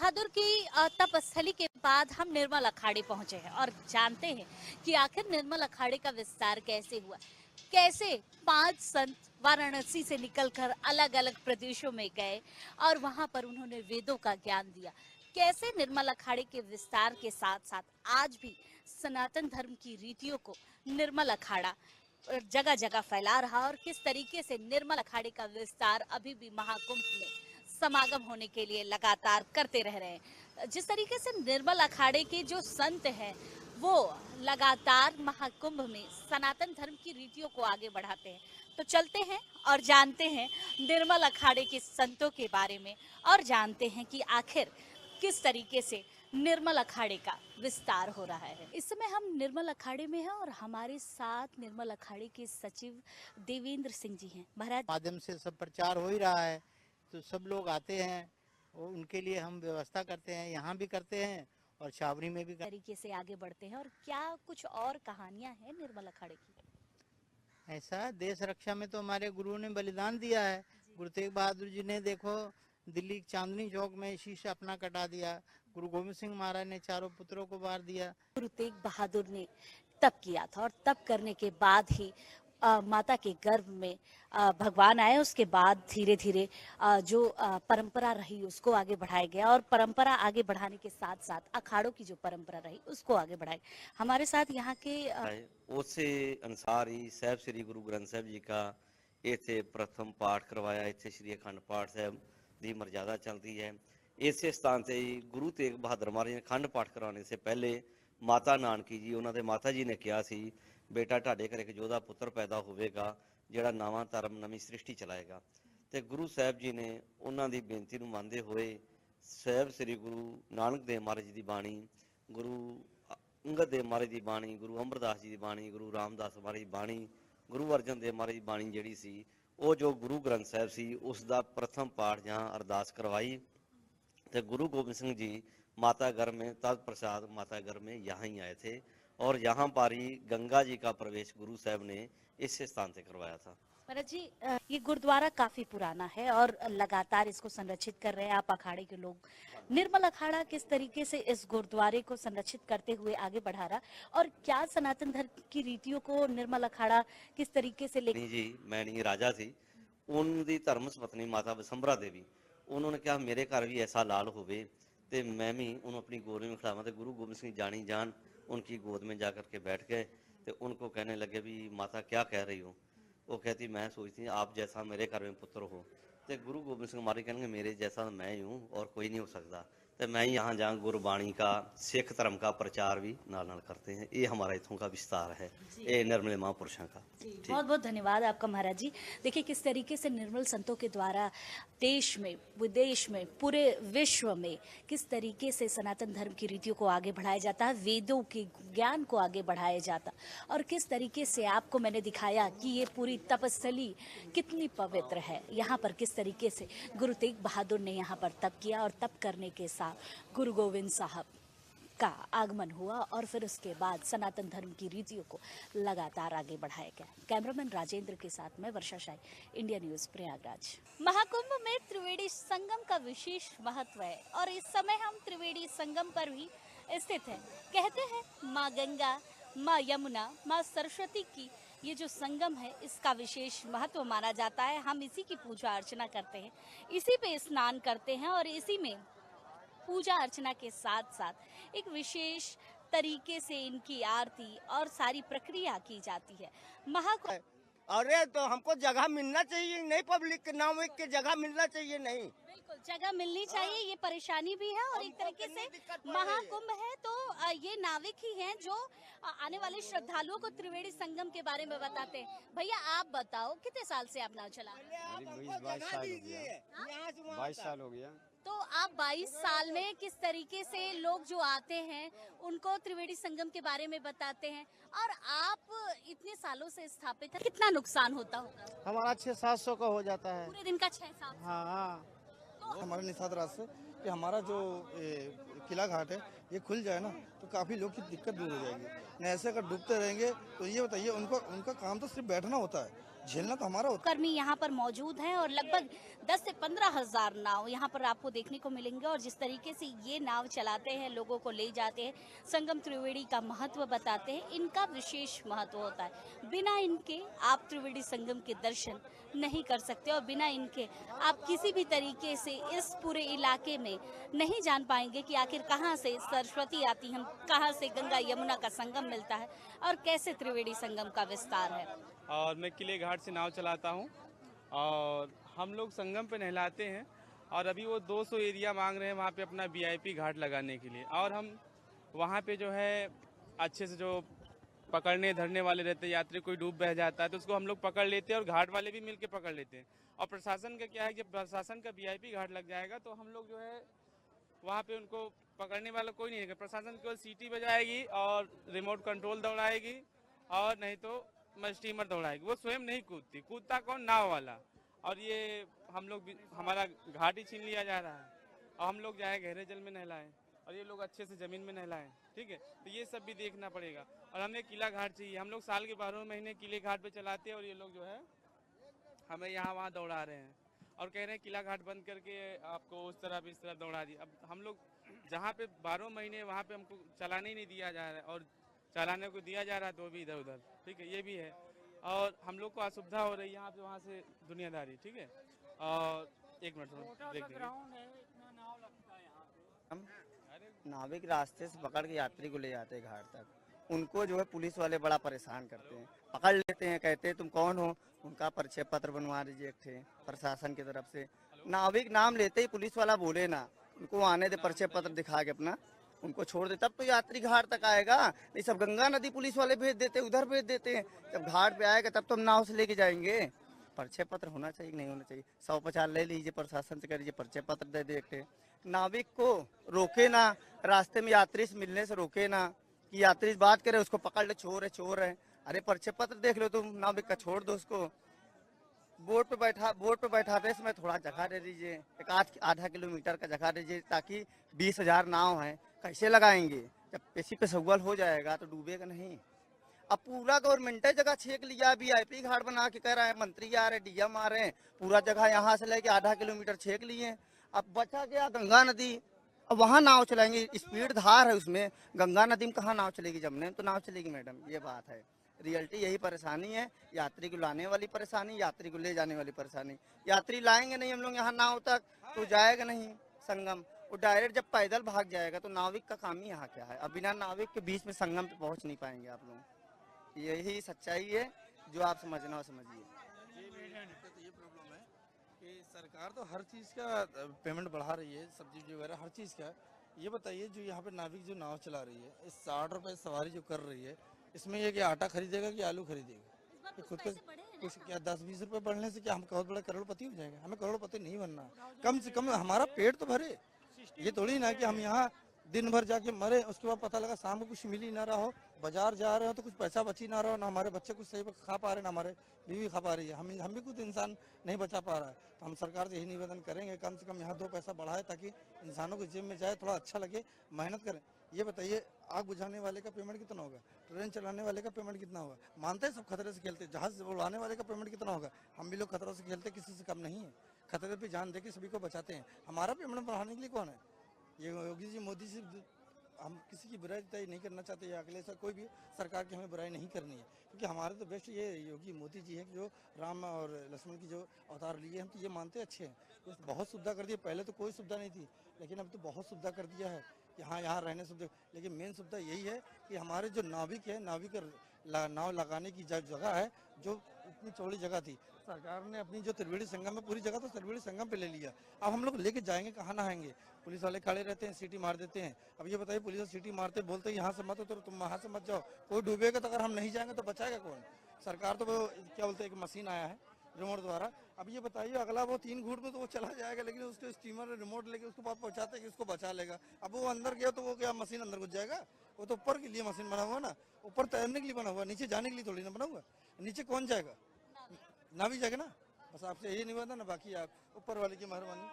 बहादुर की तपस्थली के बाद हम निर्मल अखाड़े पहुंचे हैं और जानते हैं कि आखिर निर्मल अखाड़े का विस्तार कैसे हुआ, कैसे 5 संत वाराणसी से निकलकर अलग अलग प्रदेशों में गए और वहां पर उन्होंने वेदों का ज्ञान दिया। कैसे निर्मल अखाड़े के विस्तार के साथ साथ आज भी सनातन धर्म की रीतियों को निर्मल अखाड़ा जगह जगह फैला रहा और किस तरीके से निर्मल अखाड़े का विस्तार अभी भी महाकुंभ में समागम होने के लिए लगातार करते रह रहे हैं। जिस तरीके से निर्मल अखाड़े के जो संत हैं वो लगातार महाकुंभ में सनातन धर्म की रीतियों को आगे बढ़ाते हैं, तो चलते हैं और जानते हैं निर्मल अखाड़े के संतों के बारे में और जानते हैं कि आखिर किस तरीके से निर्मल अखाड़े का विस्तार हो रहा है। इस समय हम निर्मल अखाड़े में हैं और हमारे साथ निर्मल अखाड़े के सचिव देवेंद्र सिंह जी हैं। महाराज, माध्यम से सब प्रचार हो ही रहा है, तो सब लोग आते हैं और उनके लिए हम व्यवस्था करते हैं, यहाँ भी करते हैं और छावनी में भी तरीके से आगे बढ़ते हैं। और क्या कुछ और कहानियां हैं निर्मल अखाड़े की? ऐसा देश रक्षा में तो हमारे गुरुओं ने बलिदान दिया है। गुरु तेग बहादुर जी ने देखो दिल्ली चांदनी चौक में शीश अपना कटा दिया। गुरु गोविंद सिंह महाराज ने चारों पुत्रों को वार दिया। गुरु तेग बहादुर ने तप किया था और तप करने के बाद ही माता के गर्भ में भगवान आए। उसके बाद धीरे धीरे जो परंपरा रही उसको आगे बढ़ाया गया और परंपरा आगे बढ़ाने के साथ साथ अखाड़ों की जो परंपरा रही उसको आगे बढ़ाया। हमारे साथ यहाँ के उसे अनुसार ही साहब श्री गुरु ग्रंथ साहब जी का इतने प्रथम पाठ करवाया। इतने श्री अखंड पाठ साहब की मर्यादा चलती है। इस स्थान से ही गुरु तेग बहादुर महाराज ने अखंड पाठ करवाने से पहले माता नानकी जी उन्होंने माता जी ने कहा सी बेटा ढाडे घर एक जोधा पुत्र पैदा होगा ਜਿਹੜਾ नवा धर्म नवी सृष्टि चलाएगा। तो गुरु साहब जी ने उन्होंने बेनती को मानते हुए साहब श्री गुरु नानक देव महाराज जी की बाणी, गुरु अंगद देव महाराज की बाणी, गुरु अमरदास जी की बाणी, गुरु रामदास महाराज की बाणी, गुरु अर्जन देव महाराज की बाणी जी सी वो जो गुरु ग्रंथ साहब सी उसका प्रथम पाठ जहाँ अरदास करवाई। तो गुरु गोबिंद सिंह जी माता घर में तत्प्रसाद माता घर में यहाँ ही आए थे और यहाँ पर ही गंगा जी का प्रवेश गुरु साहब ने इस स्थान से करवाया था। भरत जी, ये गुरुद्वारा काफी पुराना है और लगातार इसको संरक्षित कर रहे हैं आप अखाड़े के लोग। निर्मल अखाड़ा किस तरीके से इस गुरुद्वारे को संरक्षित करते हुए आगे बढ़ा रहा और क्या सनातन धर्म की रीतियों को निर्मल अखाड़ा किस तरीके से नहीं जी, मैं नहीं राजा थी उनकी धर्म पत्नी माता विशंभरा देवी उन्होंने कहा मेरे घर भी ऐसा लाल होवे तो मैं भी उन्होंने अपनी गोद में खिलावा। तो गुरु गोबिंद सिंह जानी जान उनकी गोद में जाकर के बैठ गए तो उनको कहने लगे भी माता क्या कह रही हो। वो कहती मैं सोचती आप जैसा मेरे घर में पुत्र हो। तो गुरु गोबिंद सिंह महाराज कहेंगे मेरे जैसा मैं ही हूँ और कोई नहीं हो सकता। तो मैं यहाँ जहाँ गुरबाणी का सिख धर्म का प्रचार भी नाल नाल करते हैं। ये हमारा इथों का विस्तार है, ये निर्मल महापुरुषों का। बहुत बहुत धन्यवाद आपका महाराज जी। देखिए किस तरीके से निर्मल संतों के द्वारा देश में विदेश में पूरे विश्व में किस तरीके से सनातन धर्म की रीतियों को आगे बढ़ाया जाता है, वेदों के ज्ञान को आगे बढ़ाया जाता और किस तरीके से आपको मैंने दिखाया कि ये पूरी तपस्थली कितनी पवित्र है। यहाँ पर किस तरीके से गुरु तेग बहादुर ने यहाँ पर तप किया और तप करने के साथ गुरु गोविंद साहब का आगमन हुआ और फिर उसके बाद सनातन धर्म की रीतियों को लगातार आगे बढ़ाया गया। कैमरामैन राजेंद्र के साथ मैं वर्षा शाही, इंडिया न्यूज प्रयागराज। महाकुंभ में त्रिवेणी संगम का विशेष महत्व है और इस समय हम त्रिवेणी संगम पर भी स्थित हैं। कहते हैं माँ गंगा, माँ यमुना, माँ सरस्वती की ये जो संगम है इसका विशेष महत्व माना जाता है। हम इसी की पूजा अर्चना करते हैं, इसी पे स्नान करते हैं और इसी में पूजा अर्चना के साथ साथ एक विशेष तरीके से इनकी आरती और सारी प्रक्रिया की जाती है। अरे तो हमको जगह मिलना चाहिए, नहीं पब्लिक के नाम की जगह मिलना चाहिए। नहीं बिल्कुल जगह मिलनी चाहिए, ये परेशानी भी है और एक तरीके से महाकुंभ है तो ये नाविक ही हैं जो आने वाले श्रद्धालुओं को त्रिवेणी संगम के बारे में बताते हैं। भैया आप बताओ कितने साल से आप नाव चला रहे हैं? 22 साल हो गया। तो आप 22 साल में किस तरीके से लोग जो आते हैं उनको त्रिवेणी संगम के बारे में बताते हैं और आप इतने सालों से स्थापित है, कितना नुकसान होता होगा? हमारा 600-700 का हो जाता है पूरे दिन का 6-7? हाँ। हमारे निषाद राज से कि हमारा जो किला घाट है ये खुल जाए ना तो काफ़ी लोग की दिक्कत दूर हो जाएगी। नहीं ऐसे अगर डूबते रहेंगे तो ये बताइए उनका काम तो सिर्फ बैठना होता है, झेलना तो हमारा होता कर्मी यहाँ पर मौजूद हैं और लगभग 10 से 15 हजार नाव यहाँ पर आपको देखने को मिलेंगे और जिस तरीके से ये नाव चलाते हैं, लोगों को ले जाते हैं, संगम त्रिवेणी का महत्व बताते हैं, इनका विशेष महत्व होता है। बिना इनके आप त्रिवेणी संगम के दर्शन नहीं कर सकते और बिना इनके आप किसी भी तरीके से इस पूरे इलाके में नहीं जान पाएंगे कि आखिर कहाँ से सरस्वती आती है, कहाँ से गंगा यमुना का संगम मिलता है और कैसे त्रिवेणी संगम का विस्तार है। और मैं किले घाट से नाव चलाता हूँ और हम लोग संगम पे नहलाते हैं और अभी वो 200 एरिया मांग रहे हैं वहाँ पे अपना वीआईपी घाट लगाने के लिए। और हम वहाँ पे जो है अच्छे से जो पकड़ने धरने वाले रहते हैं, यात्री कोई डूब बह जाता है तो उसको हम लोग पकड़ लेते हैं और घाट वाले भी मिलके पकड़ लेते हैं। और प्रशासन का क्या है कि प्रशासन का वीआईपी घाट लग जाएगा तो हम लोग जो है वहाँ पे उनको पकड़ने वाला कोई नहीं है। प्रशासन केवल सीटी बजाएगी और रिमोट कंट्रोल दौड़ाएगी और नहीं तो स्टीमर दौड़ाएगी। वो स्वयं नहीं कूदती, कूदता कौन? नाव वाला। और ये हम लोग हमारा घाट ही छीन लिया जा रहा है और हम लोग जाए गहरे जल में नहलाएं और ये लोग अच्छे से जमीन में नहलाएं। ठीक है, तो ये सब भी देखना पड़ेगा। और हमें किला घाट चाहिए। हम लोग साल के 12 महीने किले घाट पे चलाते हैं और ये लोग जो है हमें यहाँ वहाँ दौड़ा रहे हैं और कह रहे हैं किला घाट बंद करके आपको उस तरफ इस तरफ दौड़ा दिया। अब हम लोग जहाँ पे 12 महीने वहाँ पे हमको चलाने ही नहीं दिया जा रहा है और चलाने को दिया जा रहा है तो भी इधर उधर। ठीक है, ये भी है और हम लोग को असुविधा हो रही है यहाँ पे वहाँ से दुनियादारी। ठीक है, और एक मिनट देख देंगे। हम नाविक रास्ते से पकड़ के यात्री को ले जाते हैं घाट तक। उनको जो है पुलिस वाले बड़ा परेशान करते हैं, पकड़ लेते हैं, कहते हैं तुम कौन हो, उनका परिचय पत्र बनवा दीजिए एक ठे प्रशासन की तरफ से। नाविक नाम लेते ही पुलिस वाला बोले ना, उनको आने दे, परिचय पत्र दिखा के अपना उनको छोड़ दे, तब तो यात्री घाट तक आएगा। नहीं सब गंगा नदी पुलिस वाले भेज देते, उधर भेज देते हैं। जब घाट पे आएगा तब तो हम नाव से लेके जाएंगे। परिचय पत्र होना चाहिए, नहीं होना चाहिए। 150 ले लीजिए प्रशासन से, कह लीजिए परिचय पत्र दे दे एक ठे। नाविक को रोके ना, रास्ते में यात्री से मिलने से रोके ना कि यात्री बात करे उसको पकड़ ले, चोर है चोर है। अरे परिचय पत्र देख लो तुम, नाविक का छोड़ दो उसको। बोट पे बैठाते समय थोड़ा जगह दे दीजिए, एक आधा किलोमीटर का जगह दीजिए, ताकि 20,000 नाव हैं, कैसे लगाएंगे? जब किसी पे सवाल हो जाएगा तो डूबेगा नहीं। अब पूरा गवर्नमेंट जगह छेक लिया, वीआईपी घाट बना के कह रहा है, मंत्री आ रहे, डीएम आ रहे हैं, पूरा जगह यहाँ से लेके आधा किलोमीटर छेक लिए। अब बचा गया गंगा नदी, अब वहाँ नाव चलाएंगे, स्पीड धार है उसमें। गंगा नदी में कहाँ नाव चलेगी? जमुने में तो नाव चलेगी मैडम, ये बात है। रियलिटी यही परेशानी है, यात्री को लाने वाली परेशानी, यात्री को ले जाने वाली परेशानी। यात्री लाएंगे नहीं हम लोग यहाँ नाव तक तो जाएगा नहीं संगम। वो डायरेक्ट जब पैदल भाग जाएगा तो नाविक का काम ही यहाँ क्या है? अब बिना नाविक के बीच में संगम पे पहुँच नहीं पाएंगे आप लोग। यही सच्चाई है, जो आप समझना हो समझिए। ये प्रॉब्लम है कि सरकार तो हर चीज़ का पेमेंट बढ़ा रही है, सब्सिडी वगैरह हर चीज़ का। ये बताइए जो यहाँ पे नाविक जो नाव चला रही है, इस 60 रुपए सवारी जो कर रही है, इसमें ये कि आटा खरीदेगा कि आलू खरीदेगा? तो खुद को कुछ क्या 10-20 रुपए बढ़ने से क्या हम बहुत बड़ा करोड़पति हो जाएंगे? हमें करोड़पति नहीं बनना, कम से कम हमारा पेट तो भरे। ये थोड़ी ना कि हम यहाँ दिन भर जाके मरे, उसके बाद पता लगा शाम को कुछ मिल ही ना रहा हो, बाजार जा रहे हो तो कुछ पैसा बची ना रहा हो, ना हमारे बच्चे कुछ सही खा पा रहे, ना हमारे बीवी खा पा रही है, हम भी कुछ इंसान नहीं बचा पा रहा है। तो हम सरकार से यही निवेदन करेंगे, कम से कम यहाँ 2 पैसा बढ़ाए ताकि इंसानों को जेब में जाए, थोड़ा अच्छा लगे, मेहनत करें। ये बताइए आग बुझाने वाले का पेमेंट कितना होगा? ट्रेन चलाने वाले का पेमेंट कितना होगा? मानते हैं सब खतरे से खेलते, जहाज उड़ाने वाले का पेमेंट कितना होगा? हम भी लोग खतरों से खेलते, किसी से कम नहीं है, खतरे पे जान देके सभी को बचाते हैं। हमारा पेमेंट बढ़ाने के लिए कौन है? ये योगी जी मोदी जी, हम किसी की बुराई तय नहीं करना चाहते, या अगले से कोई भी सरकार की हमें बुराई नहीं करनी है, क्योंकि हमारे तो बेस्ट ये योगी मोदी जी हैं जो राम और लक्ष्मण की जो अवतार लिए, हम तो ये मानते अच्छे हैं। तो बहुत सुविधा कर दी, पहले तो कोई सुविधा नहीं थी, लेकिन अब तो बहुत सुविधा कर दिया है कि हाँ यहाँ रहने सुविधा। लेकिन मेन सुविधा यही है कि हमारे जो नाविक है, नाविक नाव लगाने की जगह है, जो इतनी चौड़ी जगह थी, सरकार ने अपनी जो त्रिवेणी संगम में पूरी जगह तो त्रिवेणी संगम पे ले लिया। अब हम लोग लेके जाएंगे कहाँ नहाएंगे? पुलिस वाले खड़े रहते हैं, सीटी मार देते हैं। अब ये बताइए, पुलिस सीटी मारते बोलते हैं यहाँ से मत हो तो तुम वहाँ से मत जाओ, कोई डूबेगा तो अगर हम नहीं जाएंगे तो बचाएगा कौन? सरकार तो वो क्या बोलते हैं, एक मशीन आया है रिमोट द्वारा। अब ये बताइए अगला वो 3 घूट में तो वो चला जाएगा, लेकिन उसके स्टीमर रिमोट लेके उसको पास पहुंचाते हैं कि उसको बचा लेगा। अब वो अंदर गया तो वो क्या मशीन अंदर घुस जाएगा? वो तो ऊपर के लिए मशीन बना हुआ ना, ऊपर तैरने के लिए बना हुआ, नीचे जाने के लिए थोड़ी ना बना हुआ। नीचे कौन जाएगा? ना भी जाएगा ना। बस आपसे यही निवेदन है, बाकी आप ऊपर वाले की मेहरबानी।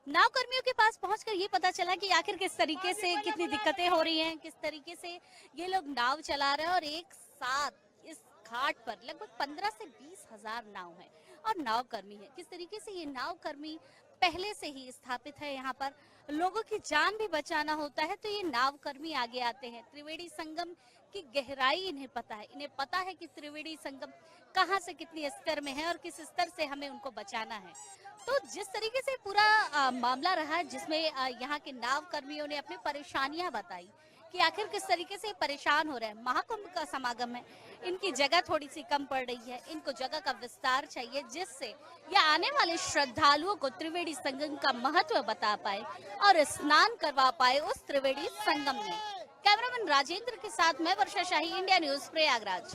नाव कर्मियों के पास पहुंचकर ये पता चला कि आखिर किस तरीके से कितनी दिक्कतें हो रही हैं, किस तरीके से ये लोग नाव चला रहे हैं और एक साथ इस घाट पर लगभग 15 से 20 हजार नाव है और नाव कर्मी है। किस तरीके से ये नाव कर्मी पहले से ही स्थापित है यहाँ पर, लोगों की जान भी बचाना होता है तो ये नाव कर्मी आगे आते हैं। त्रिवेणी संगम की गहराई इन्हें पता है कि त्रिवेणी संगम कहाँ से कितनी स्तर में है और किस स्तर से हमें उनको बचाना है। तो जिस तरीके से पूरा मामला रहा जिसमें यहाँ के नाव कर्मियों ने अपनी परेशानियां बताई कि आखिर किस तरीके से परेशान हो रहे हैं। महाकुंभ का समागम है, इनकी जगह थोड़ी सी कम पड़ रही है, इनको जगह का विस्तार चाहिए जिससे ये आने वाले श्रद्धालुओं को त्रिवेणी संगम का महत्व बता पाए और स्नान करवा पाए उस त्रिवेणी संगम में। कैमरामैन राजेंद्र के साथ मैं वर्षा शाही, इंडिया न्यूज, प्रयागराज।